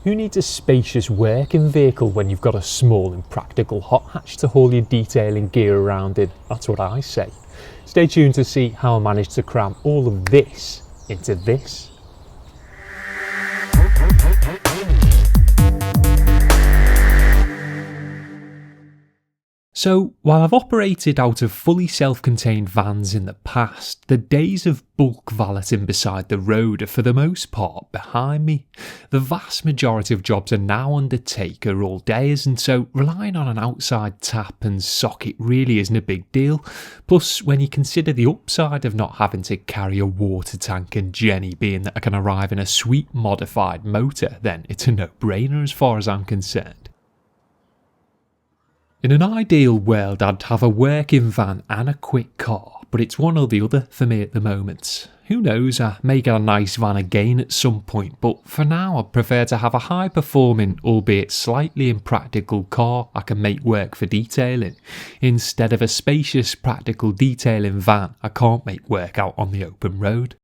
Who needs a spacious working vehicle when you've got a small and practical hot hatch to haul your detailing gear around in? That's what I say. Stay tuned to see how I managed to cram all of this into this. So, while I've operated out of fully self-contained vans in the past, the days of bulk valeting beside the road are for the most part behind me. The vast majority of jobs I now undertake are all days, and so relying on an outside tap and socket really isn't a big deal. Plus, when you consider the upside of not having to carry a water tank and Jenny being that I can arrive in a sweet modified motor, then it's a no-brainer as far as I'm concerned. In an ideal world, I'd have a working van and a quick car, but it's one or the other for me at the moment. Who knows, I may get a nice van again at some point, but for now I'd prefer to have a high-performing, albeit slightly impractical car I can make work for detailing, instead of a spacious, practical detailing van I can't make work out on the open road.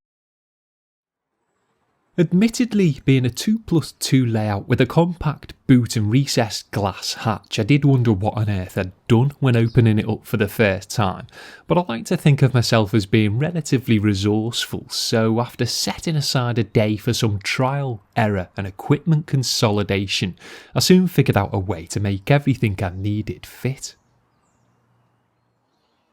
Admittedly, being a 2+2 layout with a compact boot and recessed glass hatch, I did wonder what on earth I'd done when opening it up for the first time, but I like to think of myself as being relatively resourceful, so after setting aside a day for some trial, error and equipment consolidation, I soon figured out a way to make everything I needed fit.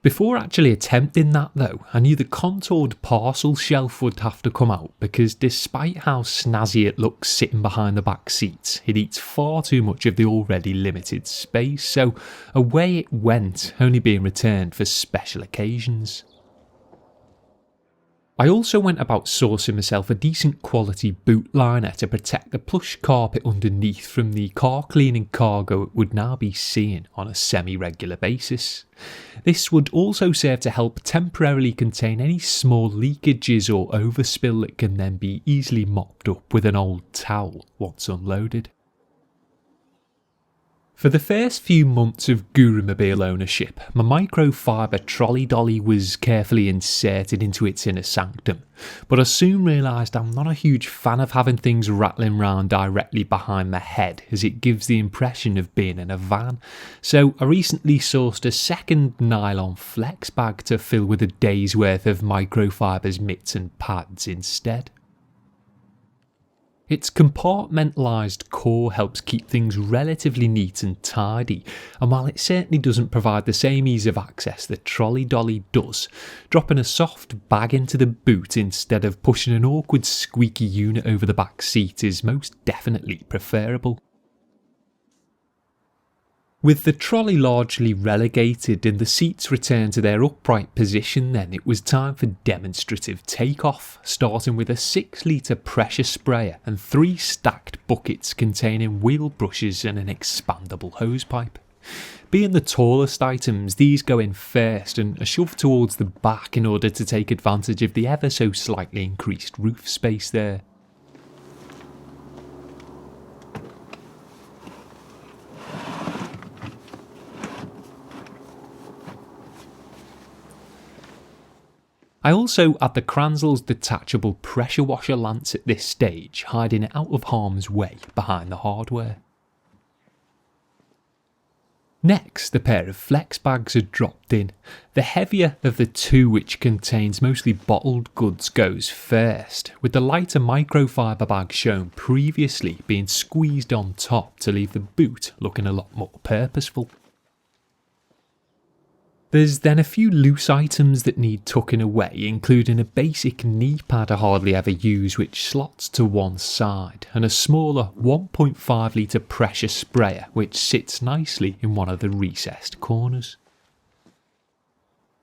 Before actually attempting that though, I knew the contoured parcel shelf would have to come out because despite how snazzy it looks sitting behind the back seats, it eats far too much of the already limited space, so away it went, only being returned for special occasions. I also went about sourcing myself a decent quality boot liner to protect the plush carpet underneath from the car cleaning cargo it would now be seeing on a semi-regular basis. This would also serve to help temporarily contain any small leakages or overspill that can then be easily mopped up with an old towel once unloaded. For the first few months of Gurumobile ownership, my microfiber trolley dolly was carefully inserted into its inner sanctum, but I soon realised I'm not a huge fan of having things rattling round directly behind my head as it gives the impression of being in a van, so I recently sourced a second nylon flex bag to fill with a day's worth of microfibers, mitts and pads instead. Its compartmentalised core helps keep things relatively neat and tidy, and while it certainly doesn't provide the same ease of access the trolley dolly does, dropping a soft bag into the boot instead of pushing an awkward squeaky unit over the back seat is most definitely preferable. With the trolley largely relegated and the seats returned to their upright position then, it was time for demonstrative takeoff, starting with a 6-litre pressure sprayer and 3 stacked buckets containing wheel brushes and an expandable hosepipe. Being the tallest items, these go in first and are shoved towards the back in order to take advantage of the ever so slightly increased roof space there. I also add the Kranzel's detachable pressure washer lance at this stage, hiding it out of harm's way behind the hardware. Next, the pair of flex bags are dropped in. The heavier of the two, which contains mostly bottled goods, goes first, with the lighter microfiber bag shown previously being squeezed on top to leave the boot looking a lot more purposeful. There's then a few loose items that need tucking away, including a basic knee pad I hardly ever use which slots to one side, and a smaller 1.5 litre pressure sprayer which sits nicely in one of the recessed corners.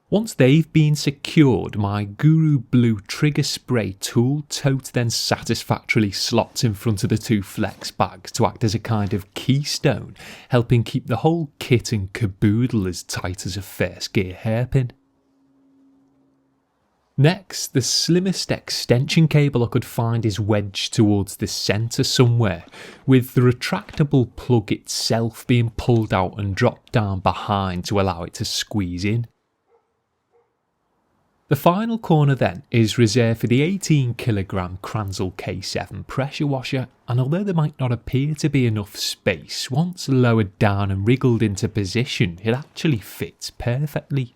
Once they've been secured, my Guru Blue trigger spray tool tote then satisfactorily slots in front of the 2 flex bags to act as a kind of keystone, helping keep the whole kit and caboodle as tight as a first gear hairpin. Next, the slimmest extension cable I could find is wedged towards the centre somewhere, with the retractable plug itself being pulled out and dropped down behind to allow it to squeeze in. The final corner then is reserved for the 18kg Kranzel K7 pressure washer, and although there might not appear to be enough space, once lowered down and wriggled into position, it actually fits perfectly.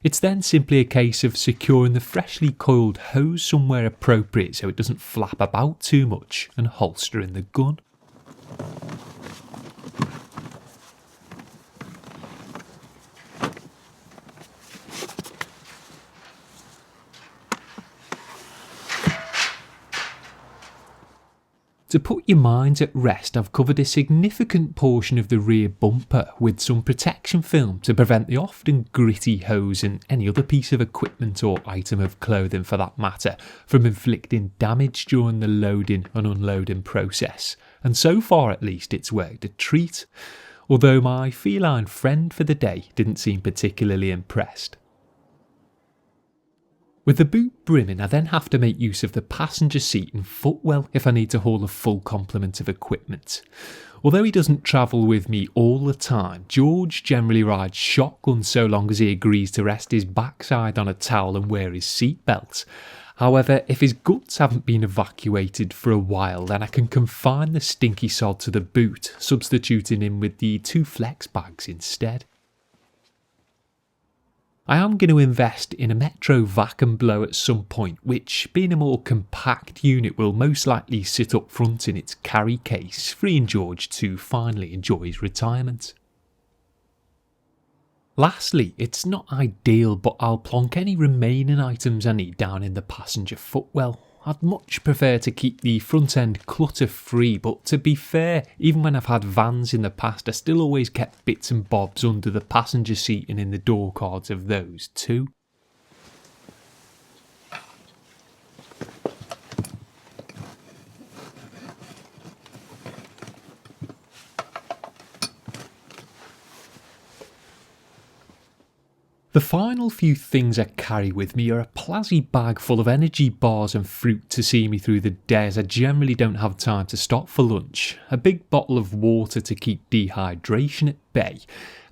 It's then simply a case of securing the freshly coiled hose somewhere appropriate so it doesn't flap about too much, and holstering the gun. To put your minds at rest, I've covered a significant portion of the rear bumper with some protection film to prevent the often gritty hose and any other piece of equipment or item of clothing for that matter from inflicting damage during the loading and unloading process, and so far at least it's worked a treat, although my feline friend for the day didn't seem particularly impressed. With the boot brimming, I then have to make use of the passenger seat and footwell if I need to haul a full complement of equipment. Although he doesn't travel with me all the time, George generally rides shotgun so long as he agrees to rest his backside on a towel and wear his seatbelt. However, if his guts haven't been evacuated for a while, then I can confine the stinky sod to the boot, substituting him with the 2 flex bags instead. I am going to invest in a Metro vac and blow at some point, which, being a more compact unit, will most likely sit up front in its carry case, freeing George to finally enjoy his retirement. Lastly, it's not ideal, but I'll plonk any remaining items I need down in the passenger footwell. I'd much prefer to keep the front end clutter free, but to be fair, even when I've had vans in the past, I still always kept bits and bobs under the passenger seat and in the door cards of those too. The final few things I carry with me are a Plazzy bag full of energy bars and fruit to see me through the day, as I generally don't have time to stop for lunch, a big bottle of water to keep dehydration at bay,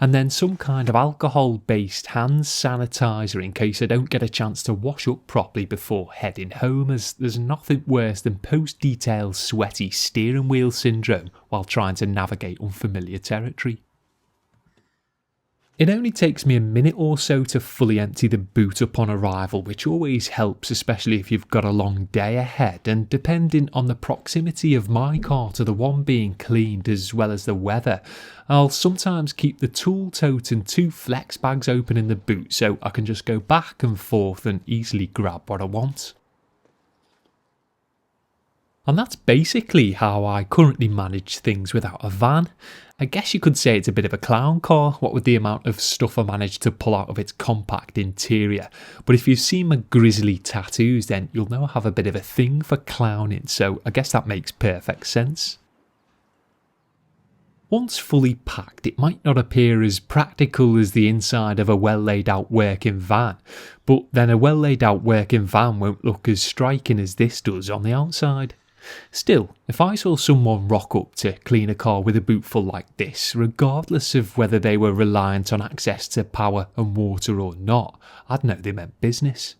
and then some kind of alcohol-based hand sanitizer in case I don't get a chance to wash up properly before heading home, as there's nothing worse than post-detail sweaty steering wheel syndrome while trying to navigate unfamiliar territory. It only takes me a minute or so to fully empty the boot upon arrival, which always helps, especially if you've got a long day ahead, and depending on the proximity of my car to the one being cleaned as well as the weather, I'll sometimes keep the tool tote and 2 flex bags open in the boot so I can just go back and forth and easily grab what I want. And that's basically how I currently manage things without a van. I guess you could say it's a bit of a clown car, what with the amount of stuff I managed to pull out of its compact interior. But if you've seen my grisly tattoos, then you'll know I have a bit of a thing for clowning, so I guess that makes perfect sense. Once fully packed, it might not appear as practical as the inside of a well laid out working van, but then a well laid out working van won't look as striking as this does on the outside. Still, if I saw someone rock up to clean a car with a boot full like this, regardless of whether they were reliant on access to power and water or not, I'd know they meant business.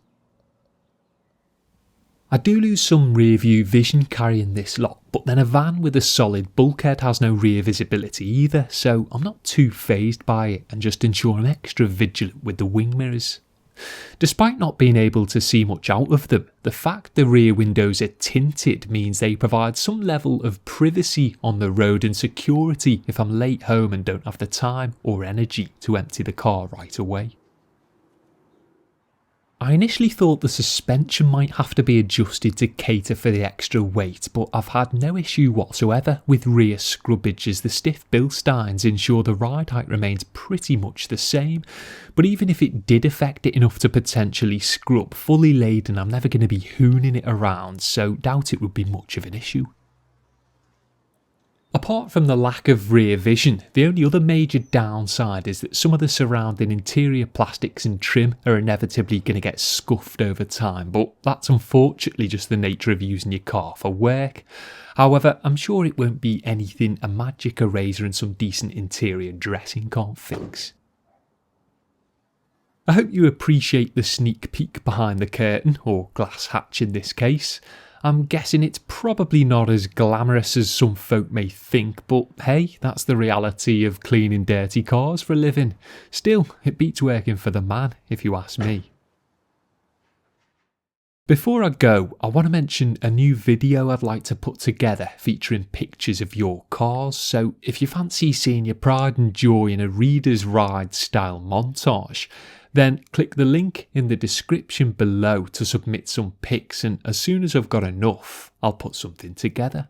I do lose some rear view vision carrying this lot, but then a van with a solid bulkhead has no rear visibility either, so I'm not too fazed by it and just ensure I'm extra vigilant with the wing mirrors. Despite not being able to see much out of them, the fact the rear windows are tinted means they provide some level of privacy on the road and security if I'm late home and don't have the time or energy to empty the car right away. I initially thought the suspension might have to be adjusted to cater for the extra weight, but I've had no issue whatsoever with rear scrubbage, as the stiff Bilsteins ensure the ride height remains pretty much the same. But even if it did affect it enough to potentially scrub, fully laden I'm never going to be hooning it around, so doubt it would be much of an issue. Apart from the lack of rear vision, the only other major downside is that some of the surrounding interior plastics and trim are inevitably going to get scuffed over time, but that's unfortunately just the nature of using your car for work. However, I'm sure it won't be anything a magic eraser and some decent interior dressing can't fix. I hope you appreciate the sneak peek behind the curtain, or glass hatch in this case. I'm guessing it's probably not as glamorous as some folk may think, but hey, that's the reality of cleaning dirty cars for a living. Still, it beats working for the man, if you ask me. Before I go, I want to mention a new video I'd like to put together featuring pictures of your cars, so if you fancy seeing your pride and joy in a Reader's Ride style montage, then click the link in the description below to submit some pics, and as soon as I've got enough, I'll put something together.